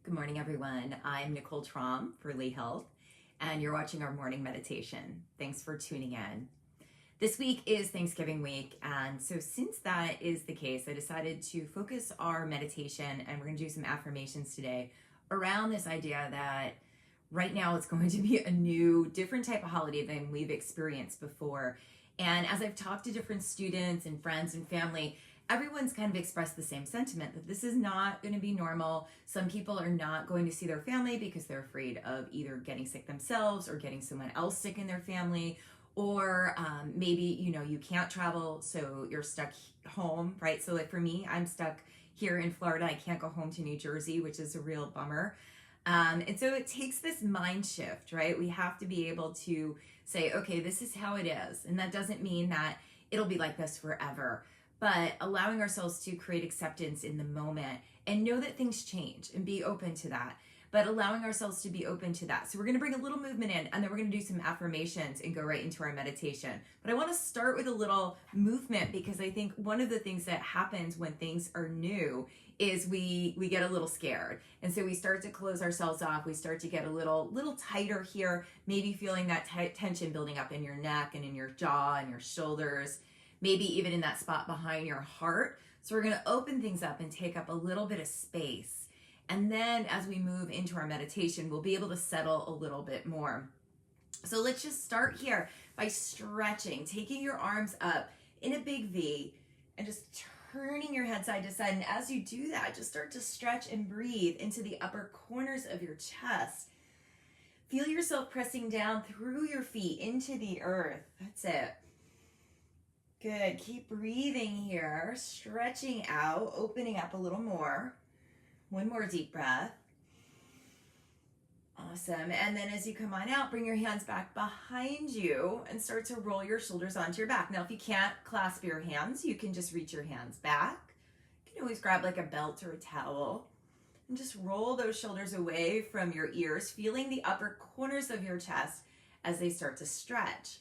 Good morning, everyone. I'm Nicole Traum for Lee Health, and you're watching our morning meditation. Thanks for tuning in. This week is Thanksgiving week, and so since that is the case, I decided to focus our meditation, and we're going to do some affirmations today around this idea that right now it's going to be a new, different type of holiday than we've experienced before. And as I've talked to different students and friends and family, everyone's kind of expressed the same sentiment that this is not going to be normal. Some people are not going to see their family because they're afraid of either getting sick themselves or getting someone else sick in their family, or maybe you can't travel, so you're stuck home, right? So like for me, I'm stuck here in Florida. I can't go home to New Jersey, which is a real bummer. And so it takes this mind shift, right? We have to be able to say, okay, this is how it is. And that doesn't mean that it'll be like this forever, but allowing ourselves to create acceptance in the moment and know that things change and be open to that, but allowing ourselves to be open to that. So we're going to bring a little movement in, and then we're going to do some affirmations and go right into our meditation. But I want to start with a little movement, because I think one of the things that happens when things are new is we get a little scared. And so we start to close ourselves off. We start to get a little tighter here, maybe feeling that tension building up in your neck and in your jaw and your shoulders, maybe even in that spot behind your heart. So we're going to open things up and take up a little bit of space. And then as we move into our meditation, we'll be able to settle a little bit more. So let's just start here by stretching, taking your arms up in a big V and just turning your head side to side. And as you do that, just start to stretch and breathe into the upper corners of your chest. Feel yourself pressing down through your feet into the earth. That's it. Good. Keep breathing here, stretching out, opening up a little more. One more deep breath. Awesome. And then as you come on out, bring your hands back behind you and start to roll your shoulders onto your back. Now, if you can't clasp your hands, you can just reach your hands back. You can always grab like a belt or a towel and just roll those shoulders away from your ears, feeling the upper corners of your chest as they start to stretch.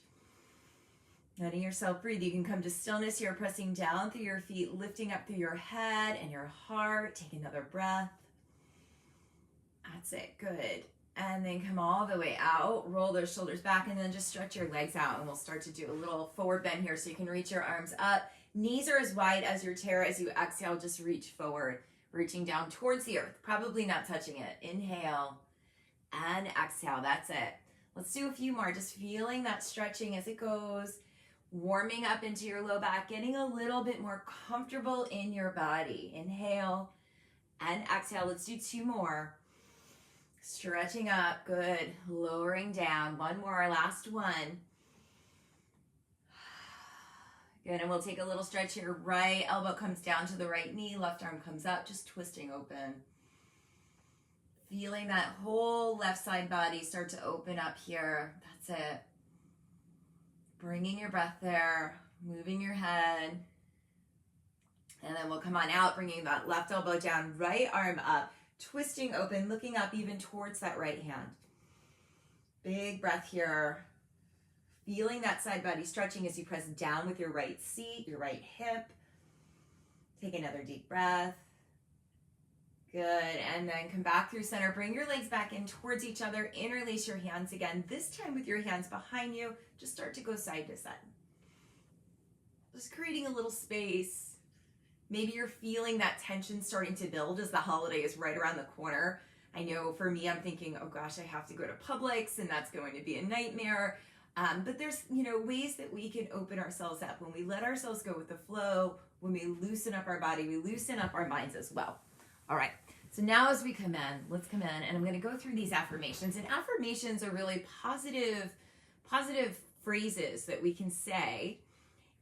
Letting yourself breathe. You can come to stillness here, pressing down through your feet, lifting up through your head and your heart. Take another breath. That's it. Good. And then come all the way out. Roll those shoulders back and then just stretch your legs out. And we'll start to do a little forward bend here so you can reach your arms up. Knees are as wide as your chair. As you exhale, just reach forward, reaching down towards the earth, probably not touching it. Inhale and exhale. That's it. Let's do a few more. Just feeling that stretching as it goes. Warming up into your low back, getting a little bit more comfortable in your body. Inhale and exhale. Let's do two more. Stretching up, good. Lowering down, one more, last one. Good, and we'll take a little stretch here. Right elbow comes down to the right knee, left arm comes up, just twisting open. Feeling that whole left side body start to open up here. That's it. Bringing your breath there, moving your head. And then we'll come on out, bringing that left elbow down, right arm up, twisting open, looking up even towards that right hand. Big breath here. Feeling that side body stretching as you press down with your right seat, your right hip. Take another deep breath. Good, and then come back through center. Bring your legs back in towards each other. Interlace your hands again, this time with your hands behind you. Just start to go side to side. Just creating a little space. Maybe you're feeling that tension starting to build as the holiday is right around the corner. I know for me, I'm thinking, oh gosh, I have to go to Publix and that's going to be a nightmare. But there's ways that we can open ourselves up. When we let ourselves go with the flow, when we loosen up our body, we loosen up our minds as well. All right, so now as we come in, let's come in, and I'm going to go through these affirmations. And affirmations are really positive phrases that we can say.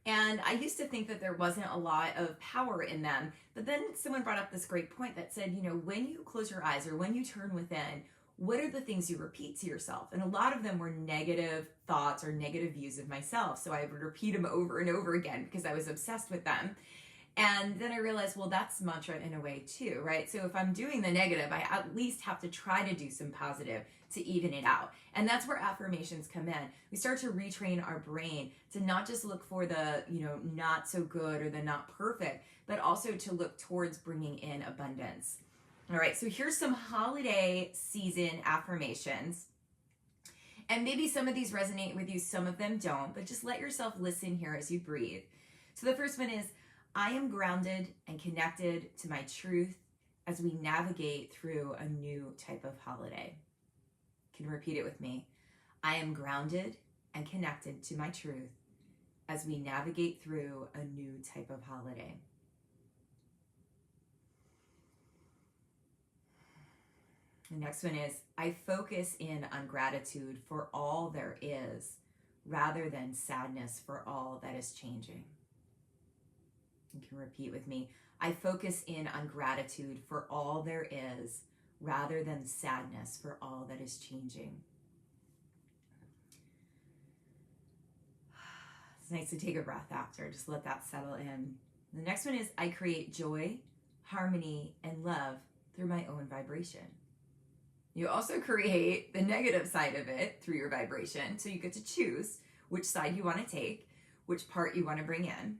And I used to think that there wasn't a lot of power in them. But then someone brought up this great point that said, when you close your eyes or when you turn within, what are the things you repeat to yourself? And a lot of them were negative thoughts or negative views of myself. So I would repeat them over and over again because I was obsessed with them. And then I realized, well, that's mantra in a way too, right? So if I'm doing the negative, I at least have to try to do some positive to even it out. And that's where affirmations come in. We start to retrain our brain to not just look for the, not so good or the not perfect, but also to look towards bringing in abundance. All right, so here's some holiday season affirmations. And maybe some of these resonate with you, some of them don't, but just let yourself listen here as you breathe. So the first one is, I am grounded and connected to my truth as we navigate through a new type of holiday. You can repeat it with me. I am grounded and connected to my truth as we navigate through a new type of holiday. The next one is, I focus in on gratitude for all there is rather than sadness for all that is changing. You can repeat with me. I focus in on gratitude for all there is rather than sadness for all that is changing. It's nice to take a breath after. Just let that settle in. The next one is, I create joy, harmony, and love through my own vibration. You also create the negative side of it through your vibration. So you get to choose which side you want to take, which part you want to bring in.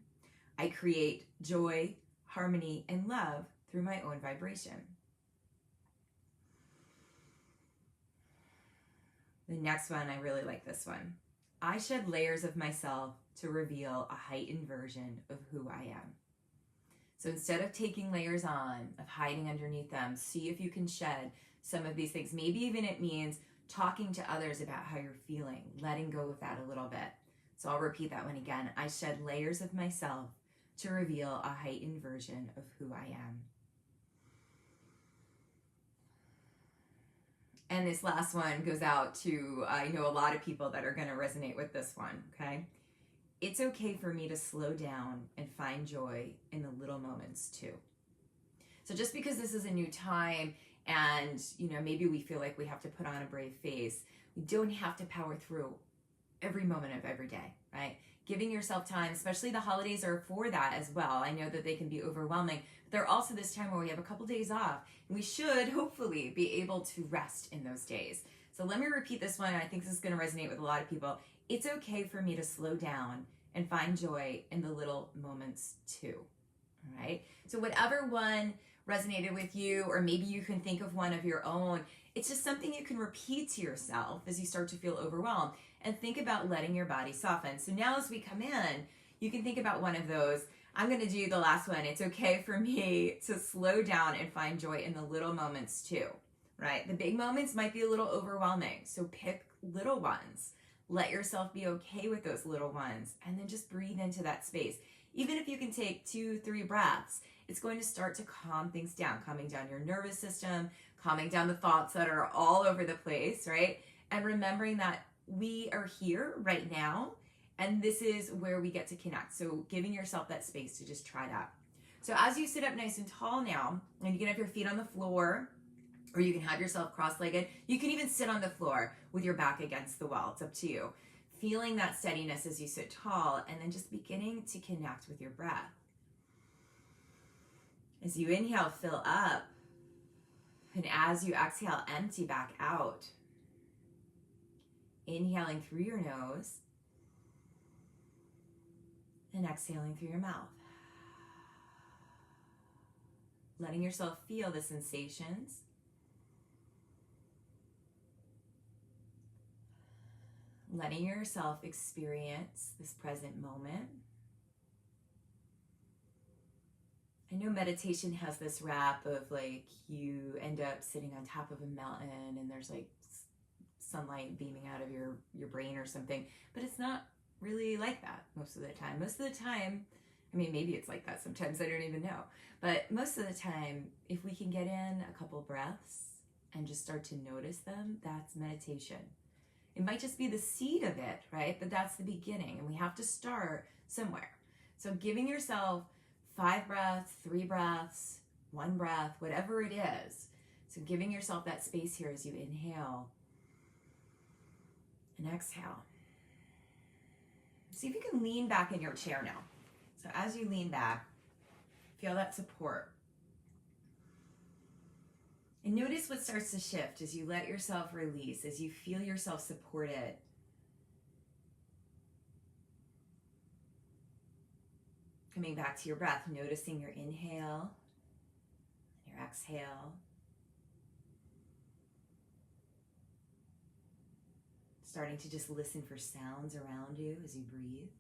I create joy, harmony, and love through my own vibration. The next one, I really like this one. I shed layers of myself to reveal a heightened version of who I am. So instead of taking layers on, of hiding underneath them, see if you can shed some of these things. Maybe even it means talking to others about how you're feeling, letting go of that a little bit. So I'll repeat that one again. I shed layers of myself to reveal a heightened version of who I am. And this last one goes out to, I know a lot of people that are going to resonate with this one, okay? It's okay for me to slow down and find joy in the little moments too. So just because this is a new time and, maybe we feel like we have to put on a brave face, we don't have to power through every moment of every day, right? Giving yourself time, especially the holidays are for that as well. I know that they can be overwhelming, but they're also this time where we have a couple days off, and we should hopefully be able to rest in those days. So let me repeat this one. I think this is going to resonate with a lot of people. It's okay for me to slow down and find joy in the little moments too. All right. So whatever one resonated with you, or maybe you can think of one of your own, it's just something you can repeat to yourself as you start to feel overwhelmed, and think about letting your body soften. So now as we come in, you can think about one of those. I'm going to do the last one. It's okay for me to slow down and find joy in the little moments too, right? The big moments might be a little overwhelming. So pick little ones. Let yourself be okay with those little ones, and then just breathe into that space. Even if you can take 2-3 breaths, it's going to start to calm things down, calming down your nervous system, calming down the thoughts that are all over the place, right? And remembering that we are here right now, and this is where we get to connect. So giving yourself that space to just try that. So as you sit up nice and tall now, and you can have your feet on the floor, or you can have yourself cross-legged. You can even sit on the floor with your back against the wall. It's up to you. Feeling that steadiness as you sit tall, and then just beginning to connect with your breath. As you inhale, fill up. And as you exhale, empty back out. Inhaling through your nose and exhaling through your mouth. Letting yourself feel the sensations. Letting yourself experience this present moment. I know meditation has this rap of like you end up sitting on top of a mountain and there's like sunlight beaming out of your brain or something, but it's not really like that most of the time. Most of the time, I mean, maybe it's like that sometimes, I don't even know, but most of the time, if we can get in a couple breaths and just start to notice them, that's meditation. It might just be the seed of it, right? But that's the beginning, and we have to start somewhere. So giving yourself 5 breaths, 3 breaths, 1 breath, whatever it is. So giving yourself that space here as you inhale and exhale. See if you can lean back in your chair now. So as you lean back, feel that support. And notice what starts to shift as you let yourself release, as you feel yourself supported. Coming back to your breath, noticing your inhale, your exhale. starting to just listen for sounds around you as you breathe.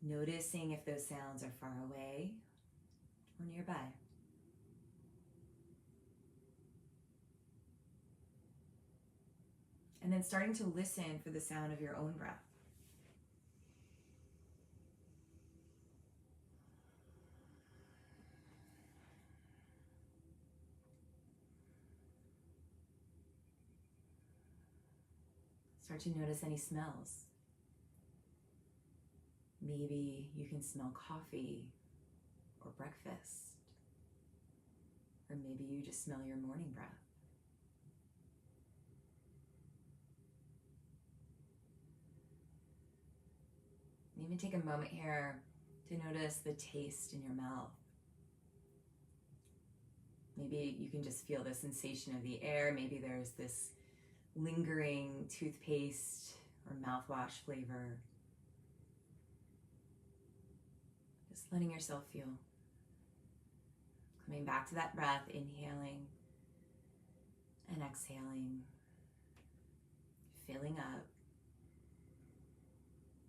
Noticing if those sounds are far away or nearby. And then starting to listen for the sound of your own breath. Start to notice any smells. Maybe you can smell coffee or breakfast. Or maybe you just smell your morning breath. And even take a moment here to notice the taste in your mouth. Maybe you can just feel the sensation of the air. Maybe there's this lingering toothpaste or mouthwash flavor. Just letting yourself feel. Coming back to that breath, inhaling and exhaling. Filling up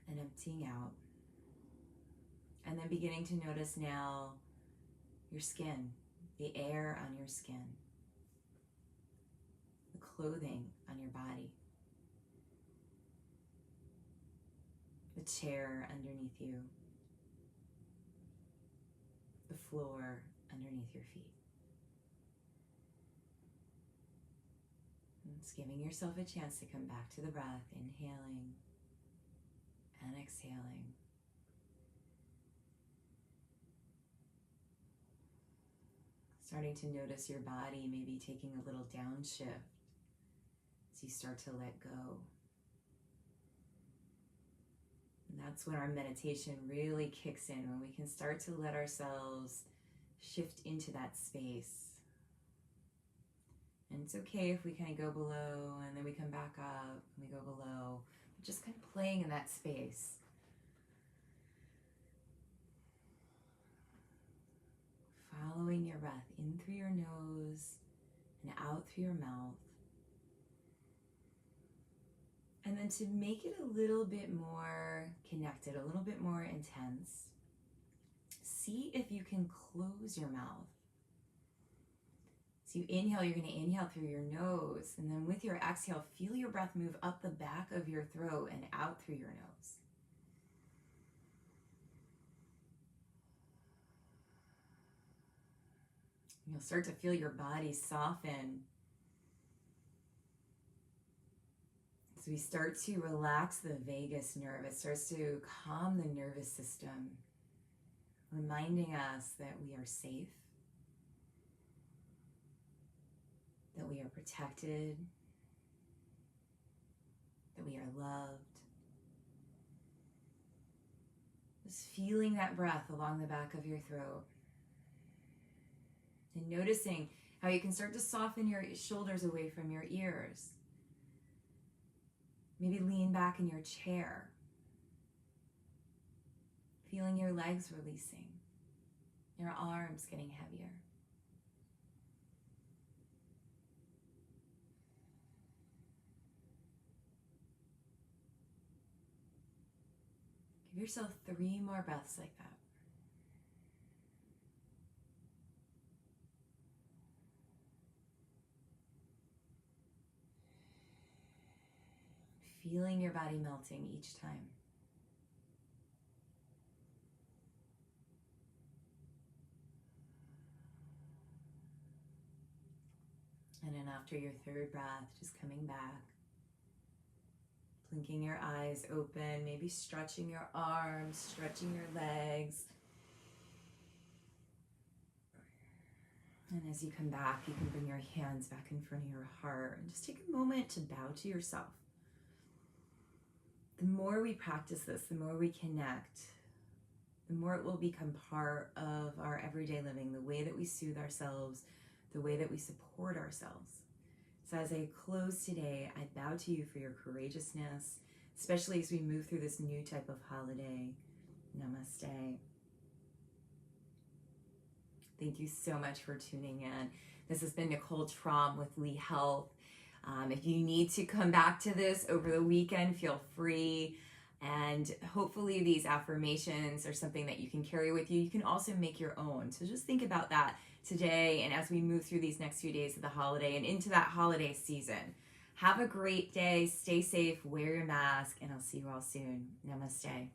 and emptying out. And then beginning to notice now your skin, the air on your skin, the clothing on your body, the chair underneath you, the floor underneath your feet. And just giving yourself a chance to come back to the breath, inhaling and exhaling. Starting to notice your body maybe taking a little downshift as you start to let go. And that's when our meditation really kicks in, when we can start to let ourselves shift into that space. And it's okay if we kind of go below and then we come back up and we go below. Just kind of playing in that space. Following your breath in through your nose and out through your mouth. And then to make it a little bit more connected, a little bit more intense, see if you can close your mouth. So you inhale, you're going to inhale through your nose, and then with your exhale, feel your breath move up the back of your throat and out through your nose. You'll start to feel your body soften as we start to relax the vagus nerve. It starts to calm the nervous system, reminding us that we are safe, that we are protected, that we are loved. Just feeling that breath along the back of your throat. And noticing how you can start to soften your shoulders away from your ears. Maybe lean back in your chair. Feeling your legs releasing, your arms getting heavier. Give yourself 3 more breaths like that. Feeling your body melting each time. And then after your 3rd breath, just coming back. Blinking your eyes open, maybe stretching your arms, stretching your legs. And as you come back, you can bring your hands back in front of your heart and just take a moment to bow to yourself. The more we practice this, the more we connect, the more it will become part of our everyday living, the way that we soothe ourselves, the way that we support ourselves. So as I close today, I bow to you for your courageousness, especially as we move through this new type of holiday. Namaste. Thank you so much for tuning in. This has been Nicole Traum with Lee Health. If you need to come back to this over the weekend, feel free. And hopefully these affirmations are something that you can carry with you. You can also make your own. So just think about that today and as we move through these next few days of the holiday and into that holiday season. Have a great day. Stay safe. Wear your mask. And I'll see you all soon. Namaste.